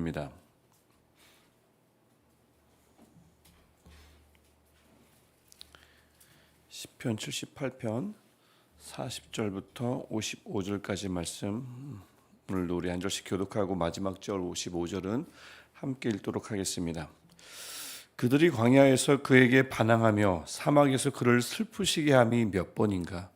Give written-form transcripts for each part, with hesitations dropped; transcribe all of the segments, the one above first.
읽겠습니다. 시편 78편 40절부터 55절까지 말씀을 우리 한 절씩 교독하고 마지막 절 55절은 함께 읽도록 하겠습니다. 그들이 광야에서 그에게 반항하며 사막에서 그를 슬프시게 함이 몇 번인가?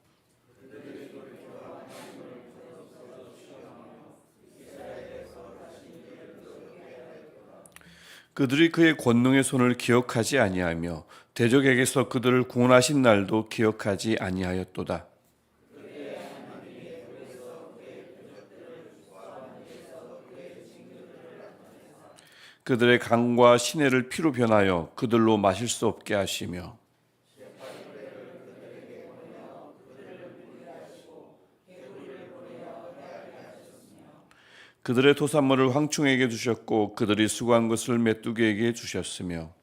그들이 그의 권능의 손을 기억하지 아니하며 대적에게서 그들을 구원하신 날도 기억하지 아니하였도다. 그들의 강과 시내를 피로 변하여 그들로 마실 수 없게 하시며 그들의 토산물을 황충에게 주셨고 그들이 수고한 것을 메뚜기에게 주셨으며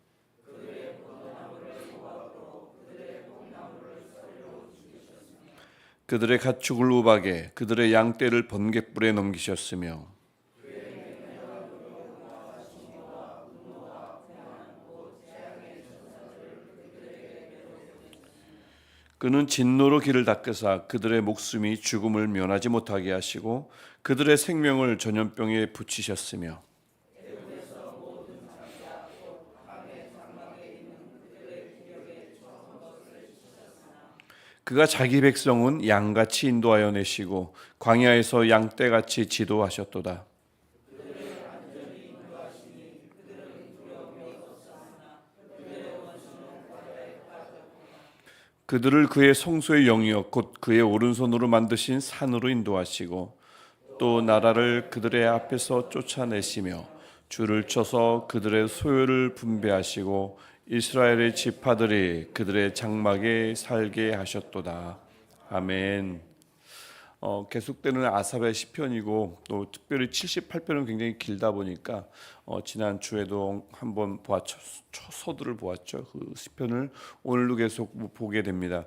그들의 가축을 우박에 그들의 양떼를 번갯불에 넘기셨으며 그는 진노로 길을 닦으사 그들의 목숨이 죽음을 면하지 못하게 하시고 그들의 생명을 전염병에 붙이셨으며 그가 자기 백성은 양같이 인도하여 내시고 광야에서 양떼같이 지도하셨도다. 그들을 그의 성소의 영이여 곧 그의 오른손으로 만드신 산으로 인도하시고 또 나라를 그들의 앞에서 쫓아내시며 줄을 쳐서 그들의 소유를 분배하시고 이스라엘의 지파들이 그들의 장막에 살게 하셨도다. 아멘. 계속되는 아삽의 시편이고 또 특별히 78편은 굉장히 길다 보니까 지난 주에도 한번 서두를 보았죠. 그 시편을 오늘도 계속 보게 됩니다.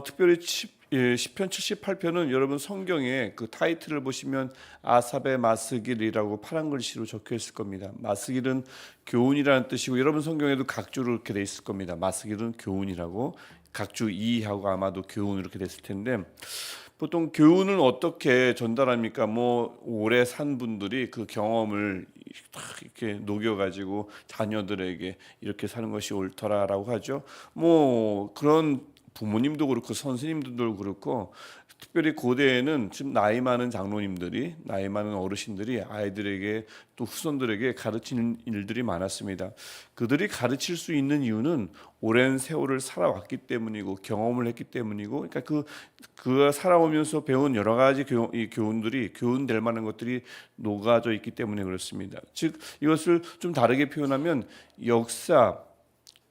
특별히 시편 78편은 여러분 성경에 그 타이틀을 보시면 아삽의 마스길이라고 파란 글씨로 적혀 있을 겁니다. 마스길은 교훈이라는 뜻이고 여러분 성경에도 각주로 이렇게 돼 있을 겁니다. 마스길은 교훈이라고 각주 2하고 아마도 교훈 이렇게 됐을 텐데 보통 교훈을 어떻게 전달합니까? 뭐 오래 산 분들이 그 경험을 이렇게 녹여가지고 자녀들에게 이렇게 사는 것이 옳더라라고 하죠. 뭐 그런 부모님도 그렇고 선생님들도 그렇고 특별히 고대에는 지금 나이 많은 장로님들이 나이 많은 어르신들이 아이들에게 또 후손들에게 가르치는 일들이 많았습니다. 그들이 가르칠 수 있는 이유는 오랜 세월을 살아왔기 때문이고 경험을 했기 때문이고 그러니까 그 살아오면서 배운 여러 가지 교훈들이 교훈될 만한 것들이 녹아져 있기 때문에 그렇습니다. 즉 이것을 좀 다르게 표현하면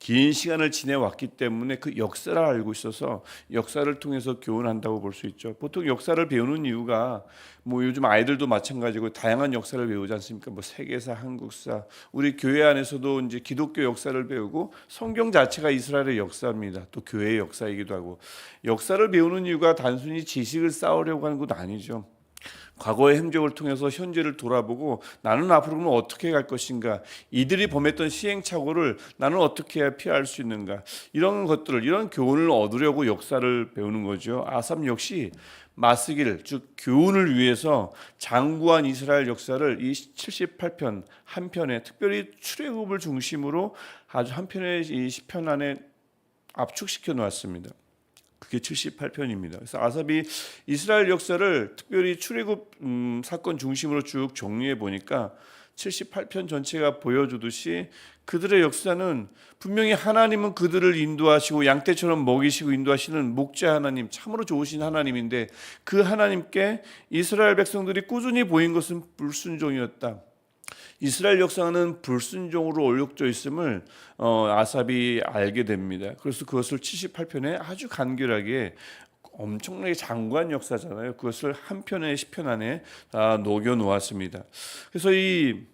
긴 시간을 지내왔기 때문에 그 역사를 알고 있어서 역사를 통해서 교훈한다고 볼 수 있죠. 보통 역사를 배우는 이유가 뭐 요즘 아이들도 마찬가지고 다양한 역사를 배우지 않습니까? 뭐 세계사, 한국사, 우리 교회 안에서도 이제 기독교 역사를 배우고 성경 자체가 이스라엘의 역사입니다. 또 교회의 역사이기도 하고 역사를 배우는 이유가 단순히 지식을 쌓으려고 하는 것도 아니죠. 과거의 행적을 통해서 현재를 돌아보고 나는 앞으로는 어떻게 갈 것인가, 이들이 범했던 시행착오를 나는 어떻게 해야 피할 수 있는가, 이런 것들을 이런 교훈을 얻으려고 역사를 배우는 거죠. 아삽 역시 마스길 즉 교훈을 위해서 장구한 이스라엘 역사를 이 78편 한 편에 특별히 출애굽을 중심으로 아주 한 편의 이 시편 안에 압축시켜 놓았습니다. 그게 78편입니다. 그래서 아삽이 이스라엘 역사를 특별히 출애굽 사건 중심으로 쭉 정리해 보니까 78편 전체가 보여주듯이 그들의 역사는 분명히 하나님은 그들을 인도하시고 양떼처럼 먹이시고 인도하시는 목자 하나님, 참으로 좋으신 하나님인데 그 하나님께 이스라엘 백성들이 꾸준히 보인 것은 불순종이었다. 이스라엘 역사는 불순종으로 얼룩져 있음을 아삽이 알게 됩니다. 그래서 그것을 78편에 아주 간결하게 엄청나게 장구한 역사잖아요. 그것을 한 편의 시편 안에 다 녹여 놓았습니다. 그래서 이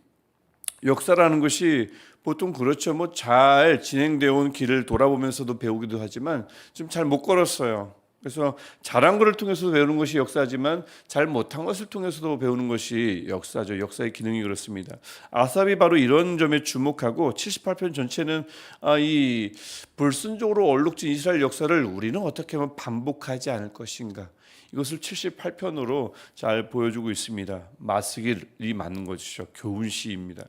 역사라는 것이 보통 그렇죠. 뭐 잘 진행되어 온 길을 돌아보면서도 배우기도 하지만 좀 잘 못 걸었어요. 그래서 잘한 것을 통해서 배우는 것이 역사지만 잘 못한 것을 통해서도 배우는 것이 역사죠. 역사의 기능이 그렇습니다. 아삽이 바로 이런 점에 주목하고 78편 전체는 이 불순종으로 얼룩진 이스라엘 역사를 우리는 어떻게 하면 반복하지 않을 것인가, 이것을 78편으로 잘 보여주고 있습니다. 마스길이 맞는 것이죠. 교훈시입니다.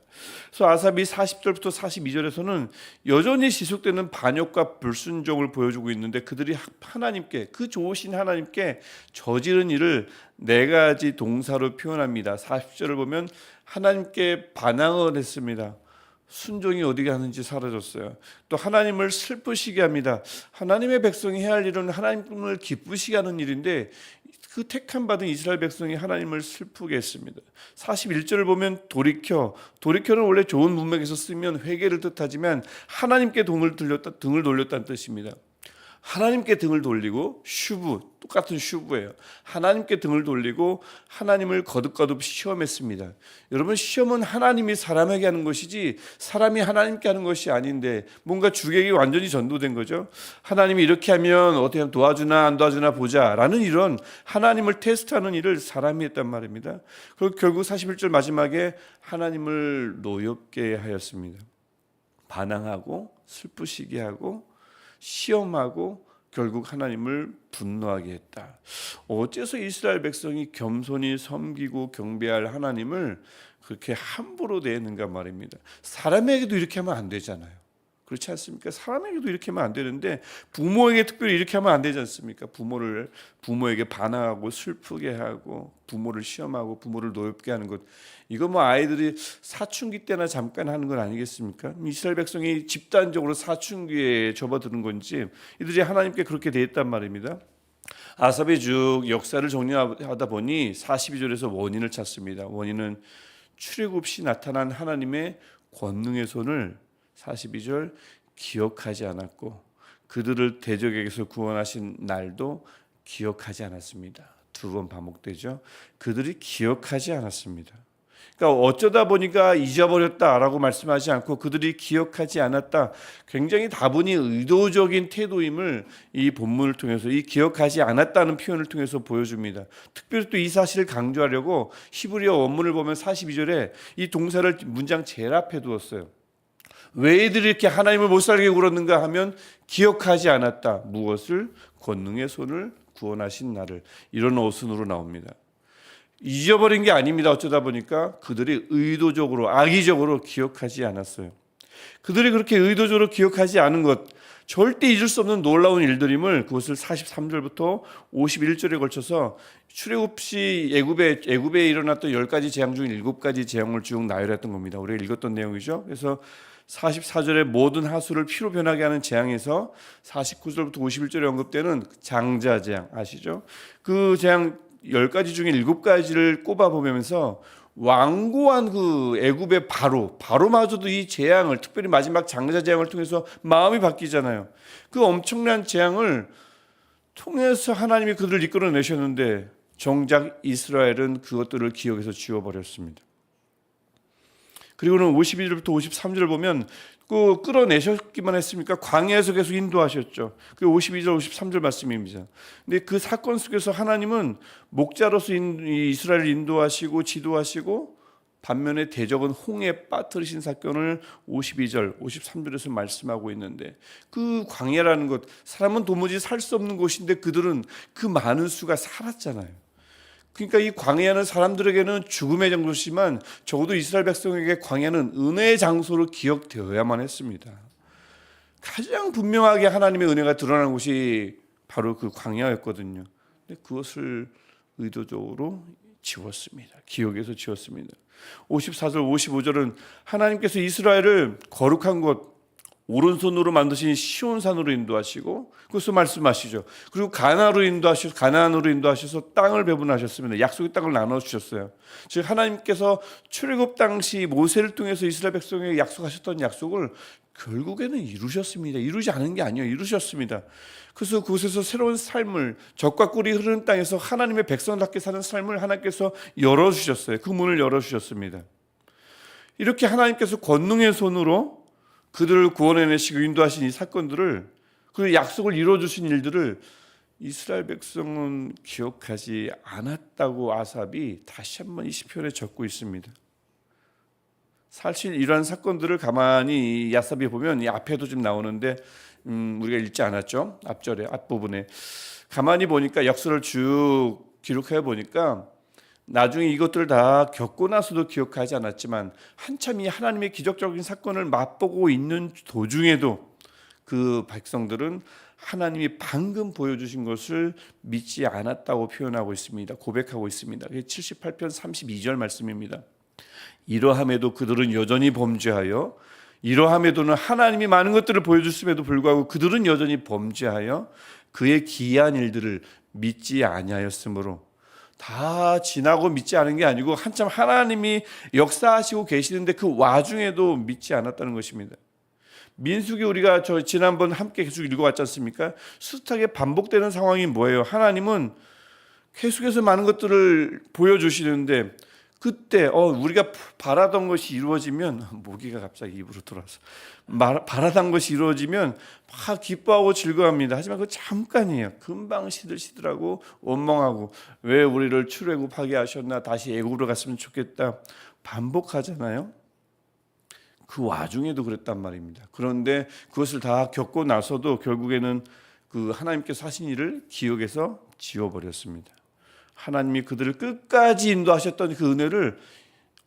그래서 아삽이 40절부터 42절에서는 여전히 지속되는 반역과 불순종을 보여주고 있는데, 그들이 하나님께, 그 좋으신 하나님께 저지른 일을 네 가지 동사로 표현합니다. 40절을 보면 하나님께 반항을 했습니다. 순종이 어디 가는지 사라졌어요. 또 하나님을 슬프시게 합니다. 하나님의 백성이 해야 할 일은 하나님을 기쁘시게 하는 일인데, 그 택함 받은 이스라엘 백성이 하나님을 슬프게 했습니다. 41절을 보면 돌이켜는 원래 좋은 문맥에서 쓰면 회개를 뜻하지만 하나님께 등을 돌렸다는 뜻입니다. 하나님께 등을 돌리고, 똑같은 슈브예요. 하나님께 등을 돌리고 하나님을 거듭거듭 시험했습니다. 여러분, 시험은 하나님이 사람에게 하는 것이지 사람이 하나님께 하는 것이 아닌데, 뭔가 주객이 완전히 전도된 거죠. 하나님이 이렇게 하면 어떻게 하면 도와주나 안 도와주나 보자 라는 이런 하나님을 테스트하는 일을 사람이 했단 말입니다. 그리고 결국 41절 마지막에 하나님을 노엽게 하였습니다. 반항하고 슬프시게 하고 시험하고 결국 하나님을 분노하게 했다. 어째서 이스라엘 백성이 겸손히 섬기고 경배할 하나님을 그렇게 함부로 대했는가 말입니다. 사람에게도 이렇게 하면 안 되잖아요. 그렇지 않습니까? 사람에게도 이렇게 하면 안 되는데 부모에게 특별히 이렇게 하면 안 되지 않습니까? 부모에게 반항하고 슬프게 하고 부모를 시험하고 부모를 노엽게 하는 것, 이거 뭐 아이들이 사춘기 때나 잠깐 하는 건 아니겠습니까? 이스라엘 백성이 집단적으로 사춘기에 접어드는 건지 이들이 하나님께 그렇게 대했단 말입니다. 아삽이 쭉 역사를 정리하다 보니 42절에서 원인을 찾습니다. 원인은 출애굽 시 나타난 하나님의 권능의 손을 42절 기억하지 않았고 그들을 대적에게서 구원하신 날도 기억하지 않았습니다. 두 번 반복되죠. 그들이 기억하지 않았습니다. 그러니까 어쩌다 보니까 잊어버렸다라고 말씀하지 않고 그들이 기억하지 않았다, 굉장히 다분히 의도적인 태도임을 이 본문을 통해서, 이 기억하지 않았다는 표현을 통해서 보여줍니다. 특별히 또 이 사실을 강조하려고 히브리어 원문을 보면 42절에 이 동사를 문장 제일 앞에 두었어요. 왜 이들이 이렇게 하나님을 못 살게 굴었는가 하면 기억하지 않았다. 무엇을? 권능의 손을, 구원하신 나를. 이런 어순으로 나옵니다. 잊어버린 게 아닙니다. 어쩌다 보니까 그들이 의도적으로, 악의적으로 기억하지 않았어요. 그들이 그렇게 의도적으로 기억하지 않은 것, 절대 잊을 수 없는 놀라운 일들임을, 그것을 43절부터 51절에 걸쳐서 출애굽 시 애굽에 일어났던 10가지 재앙 중 7가지 재앙을 쭉 나열했던 겁니다. 우리가 읽었던 내용이죠. 그래서 44절에 모든 하수를 피로 변하게 하는 재앙에서 49절부터 51절에 언급되는 장자 재앙 아시죠? 그 재앙 10가지 중에 7가지를 꼽아보면서 완고한 그 애굽의 바로마저도 이 재앙을, 특별히 마지막 장자 재앙을 통해서 마음이 바뀌잖아요. 그 엄청난 재앙을 통해서 하나님이 그들을 이끌어내셨는데 정작 이스라엘은 그것들을 기억에서 지워버렸습니다. 그리고는 52절부터 53절을 보면 그 끌어내셨기만 했습니까? 광야에서 계속 인도하셨죠. 그 52절 53절 말씀입니다. 근데 그 사건 속에서 하나님은 목자로서 이스라엘을 인도하시고 지도하시고, 반면에 대적은 홍해에 빠뜨리신 사건을 52절 53절에서 말씀하고 있는데, 그 광야라는 것, 사람은 도무지 살 수 없는 곳인데 그들은 그 많은 수가 살았잖아요. 그러니까 이 광야는 사람들에게는 죽음의 장소지만 적어도 이스라엘 백성에게 광야는 은혜의 장소로 기억되어야만 했습니다. 가장 분명하게 하나님의 은혜가 드러난 곳이 바로 그 광야였거든요. 근데 그것을 의도적으로 지웠습니다. 기억에서 지웠습니다. 54절 55절은 하나님께서 이스라엘을 거룩한 곳, 오른손으로 만드신 시온산으로 인도하시고, 그것을 말씀하시죠. 그리고 가나안으로 인도하셔서 땅을 배분하셨습니다. 약속의 땅을 나눠주셨어요. 즉 하나님께서 출애굽 당시 모세를 통해서 이스라엘 백성에게 약속하셨던 약속을 결국에는 이루셨습니다. 이루지 않은 게 아니에요. 이루셨습니다. 그래서 그곳에서 새로운 삶을, 젖과 꿀이 흐르는 땅에서 하나님의 백성답게 사는 삶을 하나님께서 열어주셨어요. 그 문을 열어주셨습니다. 이렇게 하나님께서 권능의 손으로 그들을 구원해내시고 인도하신 이 사건들을, 그리고 약속을 이루어주신 일들을 이스라엘 백성은 기억하지 않았다고 아삽이 다시 한번 이 시편에 적고 있습니다. 사실 이러한 사건들을 가만히 아삽이 보면 이 앞에도 좀 나오는데 우리가 읽지 않았죠. 앞절에 앞부분에 가만히 보니까 역사를 쭉 기록해 보니까 나중에 이것들을 다 겪고 나서도 기억하지 않았지만 한참 이 하나님의 기적적인 사건을 맛보고 있는 도중에도 그 백성들은 하나님이 방금 보여주신 것을 믿지 않았다고 표현하고 있습니다. 고백하고 있습니다. 78편 32절 말씀입니다. 이러함에도 그들은 여전히 범죄하여 이러함에도는 하나님이 많은 것들을 보여줬음에도 불구하고 그들은 여전히 범죄하여 그의 기이한 일들을 믿지 아니하였으므로 다 지나고 믿지 않은 게 아니고 한참 하나님이 역사하시고 계시는데 그 와중에도 믿지 않았다는 것입니다. 민수기 우리가 지난번 함께 계속 읽어왔지 않습니까? 숱하게 반복되는 상황이 뭐예요? 하나님은 계속해서 많은 것들을 보여주시는데 그때 우리가 바라던 것이 이루어지면 모기가 갑자기 입으로 들어와서 바라던 것이 이루어지면 막 기뻐하고 즐거워합니다. 하지만 그거 잠깐이에요. 금방 시들시들하고 원망하고 왜 우리를 출애굽하게 하셨나 다시 애굽으로 갔으면 좋겠다 반복하잖아요. 그 와중에도 그랬단 말입니다. 그런데 그것을 다 겪고 나서도 결국에는 그 하나님께서 하신 일을 기억에서 지워버렸습니다. 하나님이 그들을 끝까지 인도하셨던 그 은혜를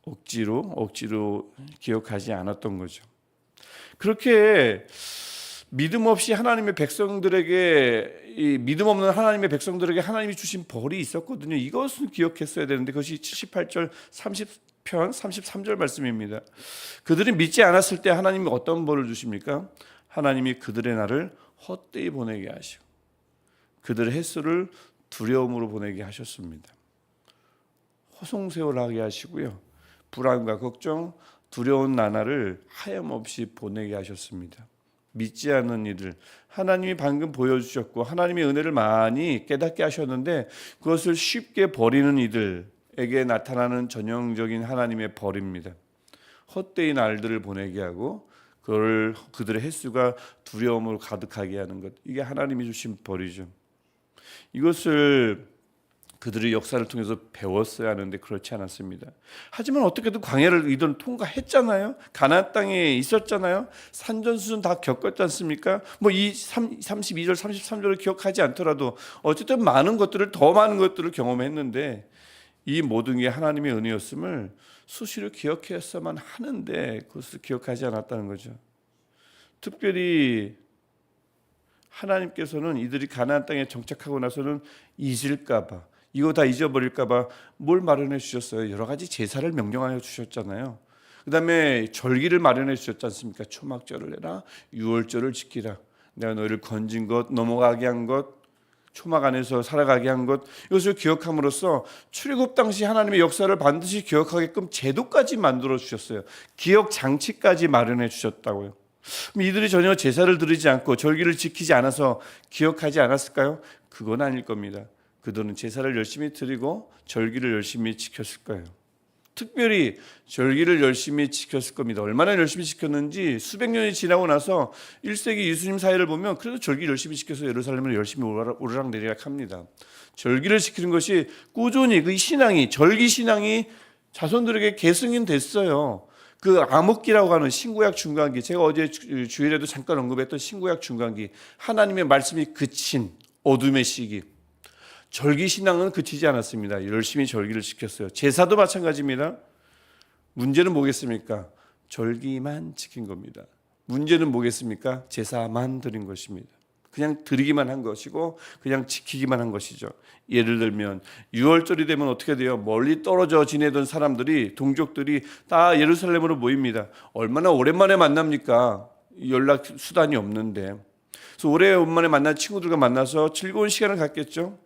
억지로 기억하지 않았던 거죠. 그렇게 믿음 없이 하나님의 백성들에게 믿음 없는 하나님의 백성들에게 하나님이 주신 벌이 있었거든요. 이것은 기억했어야 되는데 그것이 78절 30편 33절 말씀입니다. 그들이 믿지 않았을 때 하나님이 어떤 벌을 주십니까? 하나님이 그들의 날을 헛되이 보내게 하시고 그들의 횟수를 두려움으로 보내게 하셨습니다. 허송세월하게 하시고요. 불안과 걱정, 두려운 나날을 하염없이 보내게 하셨습니다. 믿지 않는 이들, 하나님이 방금 보여주셨고 하나님의 은혜를 많이 깨닫게 하셨는데 그것을 쉽게 버리는 이들에게 나타나는 전형적인 하나님의 벌입니다. 헛되이 날들을 보내게 하고 그들의 횟수가 두려움으로 가득하게 하는 것, 이게 하나님이 주신 벌이죠. 이것을 그들의 역사를 통해서 배웠어야 하는데 그렇지 않았습니다. 하지만 어떻게든 광야를 이들은 통과했잖아요. 가나안 땅에 있었잖아요. 산전수전 다 겪었지 않습니까? 이 32절 33절을 기억하지 않더라도 어쨌든 더 많은 것들을 경험했는데 이 모든 게 하나님의 은혜였음을 수시로 기억했어야만 하는데 그것을 기억하지 않았다는 거죠. 특별히 하나님께서는 이들이 가나안 땅에 정착하고 나서는 잊을까 봐, 이거 다 잊어버릴까 봐 뭘 마련해 주셨어요? 여러 가지 제사를 명령하여 주셨잖아요. 그다음에 절기를 마련해 주셨지 않습니까? 초막절을 해라, 유월절을 지키라. 내가 너희를 건진 것, 넘어가게 한 것, 초막 안에서 살아가게 한 것, 이것을 기억함으로써 출애굽 당시 하나님의 역사를 반드시 기억하게끔 제도까지 만들어 주셨어요. 기억 장치까지 마련해 주셨다고요. 이들이 전혀 제사를 드리지 않고 절기를 지키지 않아서 기억하지 않았을까요? 그건 아닐 겁니다. 그들은 제사를 열심히 드리고 절기를 열심히 지켰을 거예요. 특별히 절기를 열심히 지켰을 겁니다. 얼마나 열심히 지켰는지 수백 년이 지나고 나서 1세기 예수님 사회를 보면 그래도 절기 열심히 지켜서 예루살렘을 열심히 오르락내리락 합니다. 절기를 지키는 것이 꾸준히 그 신앙이, 절기 신앙이 자손들에게 계승됐어요. 그 암흑기라고 하는 신구약 중간기, 제가 어제 주일에도 잠깐 언급했던 신구약 중간기, 하나님의 말씀이 그친 어둠의 시기, 절기 신앙은 그치지 않았습니다. 열심히 절기를 지켰어요. 제사도 마찬가지입니다. 문제는 뭐겠습니까? 절기만 지킨 겁니다. 문제는 뭐겠습니까? 제사만 드린 것입니다. 그냥 드리기만 한 것이고 그냥 지키기만 한 것이죠. 예를 들면 6월절이 되면 어떻게 돼요? 멀리 떨어져 지내던 사람들이, 동족들이 다 예루살렘으로 모입니다. 얼마나 오랜만에 만납니까? 연락 수단이 없는데. 그래서 오랜만에 만난 친구들과 만나서 즐거운 시간을 갖겠죠.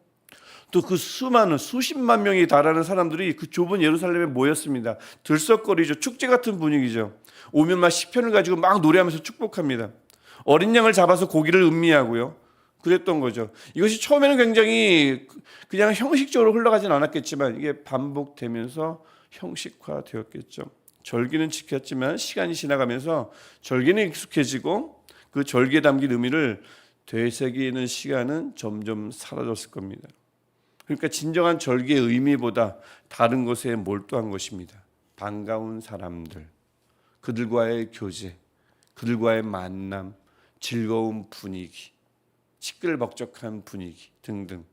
또 그 수많은 수십만 명이 달하는 사람들이 그 좁은 예루살렘에 모였습니다. 들썩거리죠. 축제 같은 분위기죠. 오면 막 시편을 가지고 막 노래하면서 축복합니다. 어린 양을 잡아서 고기를 음미하고요. 그랬던 거죠. 이것이 처음에는 굉장히 그냥 형식적으로 흘러가진 않았겠지만 이게 반복되면서 형식화되었겠죠. 절기는 지켰지만 시간이 지나가면서 절기는 익숙해지고 그 절기에 담긴 의미를 되새기는 시간은 점점 사라졌을 겁니다. 그러니까 진정한 절기의 의미보다 다른 것에 몰두한 것입니다. 반가운 사람들, 그들과의 교제, 그들과의 만남, 즐거운 분위기, 시끌벅적한 분위기 등등.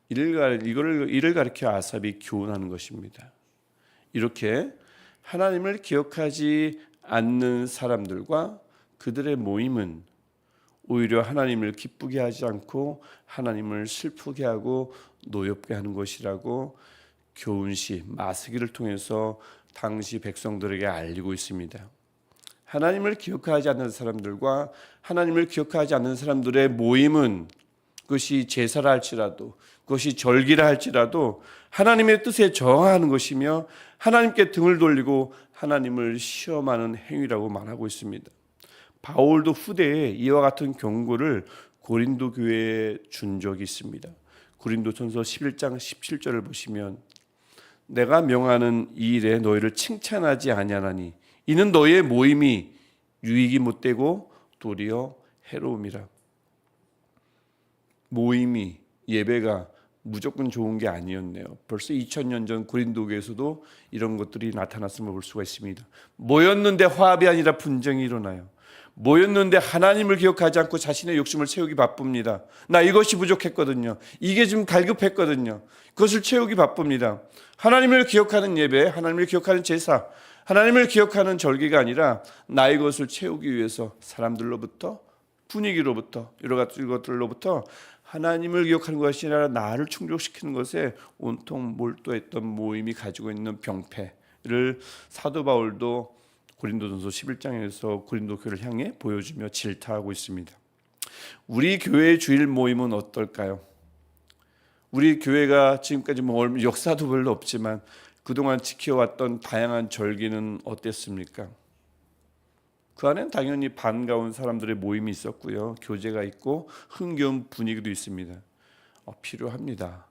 이를 가리켜 아삽이 교훈하는 것입니다. 이렇게 하나님을 기억하지 않는 사람들과 그들의 모임은 오히려 하나님을 기쁘게 하지 않고 하나님을 슬프게 하고 노엽게 하는 것이라고 교훈시 마스기를 통해서 당시 백성들에게 알리고 있습니다. 하나님을 기억하지 않는 사람들과 하나님을 기억하지 않는 사람들의 모임은 그것이 제사라 할지라도 그것이 절기라 할지라도 하나님의 뜻에 저항하는 것이며 하나님께 등을 돌리고 하나님을 시험하는 행위라고 말하고 있습니다. 바울도 후대에 이와 같은 경고를 고린도 교회에 준 적이 있습니다. 고린도전서 11장 17절을 보시면 내가 명하는 이 일에 너희를 칭찬하지 아니하나니 이는 너희의 모임이 유익이 못되고 도리어 해로움이라. 모임이 예배가 무조건 좋은 게 아니었네요. 벌써 2000년 전 고린도 교회에서도 이런 것들이 나타났음을 볼 수가 있습니다. 모였는데 화합이 아니라 분쟁이 일어나요. 모였는데 하나님을 기억하지 않고 자신의 욕심을 채우기 바쁩니다. 나 이것이 부족했거든요. 이게 좀 갈급했거든요. 그것을 채우기 바쁩니다. 하나님을 기억하는 예배, 하나님을 기억하는 제사, 하나님을 기억하는 절기가 아니라 나의 것을 채우기 위해서 사람들로부터, 분위기로부터, 여러 가지 것들로부터 하나님을 기억하는 것이 아니라 나를 충족시키는 것에 온통 몰두했던 모임이 가지고 있는 병폐를 사도 바울도 고린도전서 11장에서 고린도 교회를 향해 보여주며 질타하고 있습니다. 우리 교회의 주일 모임은 어떨까요? 우리 교회가 지금까지 역사도 별로 없지만 그동안 지켜왔던 다양한 절기는 어땠습니까? 그 안엔 당연히 반가운 사람들의 모임이 있었고요. 교제가 있고 흥겨운 분위기도 있습니다. 필요합니다.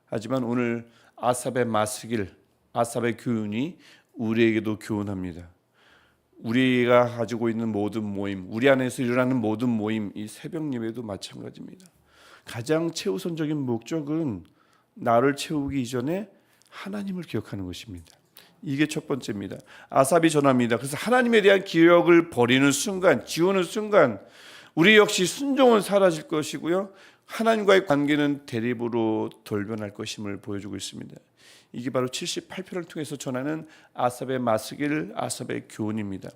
하지만 오늘 아삽의 마스길, 아삽의 교훈이 우리에게도 교훈합니다. 우리가 가지고 있는 모든 모임, 우리 안에서 일어나는 모든 모임, 이 새벽 예배도 마찬가지입니다. 가장 최우선적인 목적은 나를 채우기 이전에 하나님을 기억하는 것입니다. 이게 첫 번째입니다. 아삽이 전합니다. 그래서 하나님에 대한 기억을 버리는 순간, 지우는 순간 우리 역시 순종은 사라질 것이고요. 하나님과의 관계는 대립으로 돌변할 것임을 보여주고 있습니다. 이게 바로 78편을 통해서 전하는 아삽의 마스길, 아삽의 교훈입니다.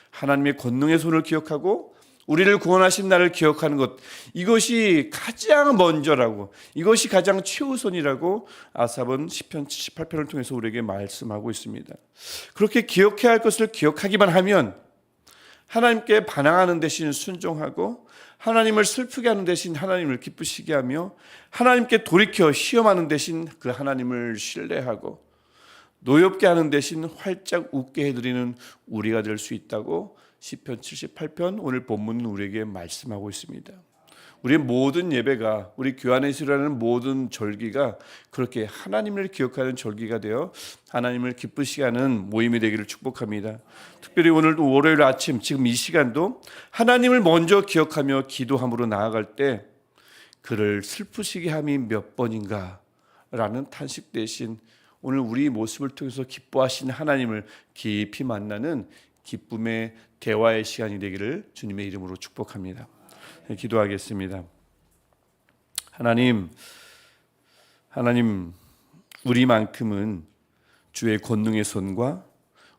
하나님의 권능의 손을 기억하고 우리를 구원하신 나를 기억하는 것, 이것이 가장 먼저라고, 이것이 가장 최우선이라고 아삽은 시편 78편을 통해서 우리에게 말씀하고 있습니다. 그렇게 기억해야 할 것을 기억하기만 하면 하나님께 반항하는 대신 순종하고 하나님을 슬프게 하는 대신 하나님을 기쁘시게 하며 하나님께 돌이켜 시험하는 대신 그 하나님을 신뢰하고 노엽게 하는 대신 활짝 웃게 해드리는 우리가 될 수 있다고 시편 78편 오늘 본문은 우리에게 말씀하고 있습니다. 우리의 모든 예배가, 우리 교회 안에서 일어나는 모든 절기가 그렇게 하나님을 기억하는 절기가 되어 하나님을 기쁘시게 하는 모임이 되기를 축복합니다. 특별히 오늘도 월요일 아침 지금 이 시간도 하나님을 먼저 기억하며 기도함으로 나아갈 때 그를 슬프시게 함이 몇 번인가 라는 탄식 대신 오늘 우리 모습을 통해서 기뻐하신 하나님을 깊이 만나는 기쁨의 대화의 시간이 되기를 주님의 이름으로 축복합니다. 기도하겠습니다. 하나님, 우리만큼은 주의 권능의 손과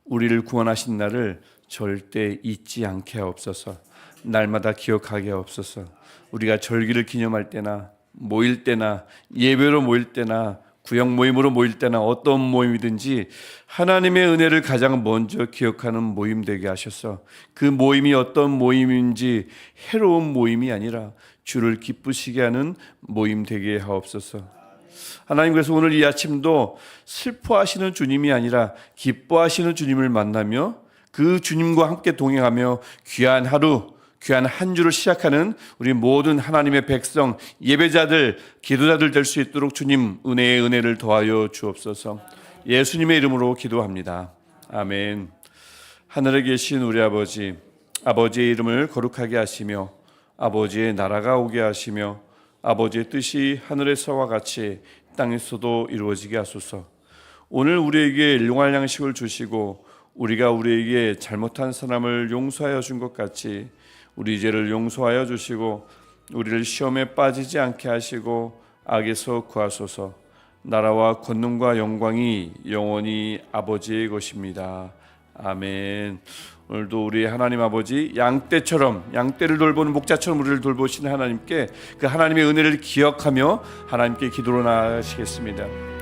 우리를 구원하신 날을 절대 잊지 않게 하옵소서. 날마다 기억하게 하옵소서. 우리가 절기를 기념할 때나 모일 때나 예배로 모일 때나 구역 모임으로 모일 때나 어떤 모임이든지 하나님의 은혜를 가장 먼저 기억하는 모임 되게 하셔서 그 모임이 어떤 모임인지 해로운 모임이 아니라 주를 기쁘시게 하는 모임 되게 하옵소서. 하나님, 그래서 오늘 이 아침도 슬퍼하시는 주님이 아니라 기뻐하시는 주님을 만나며 그 주님과 함께 동행하며 귀한 하루, 귀한 한 주를 시작하는 우리 모든 하나님의 백성, 예배자들, 기도자들 될 수 있도록 주님 은혜의 은혜를 더하여 주옵소서. 예수님의 이름으로 기도합니다. 아멘. 하늘에 계신 우리 아버지, 아버지의 이름을 거룩하게 하시며 아버지의 나라가 오게 하시며 아버지의 뜻이 하늘에서와 같이 땅에서도 이루어지게 하소서. 오늘 우리에게 일용할 양식을 주시고 우리가 우리에게 잘못한 사람을 용서하여 준 것 같이 우리 죄를 용서하여 주시고 우리를 시험에 빠지지 않게 하시고 악에서 구하소서. 나라와 권능과 영광이 영원히 아버지의 것입니다. 아멘. 오늘도 우리 하나님 아버지 양떼를 돌보는 목자처럼 우리를 돌보시는 하나님께 그 하나님의 은혜를 기억하며 하나님께 기도로 나아가시겠습니다.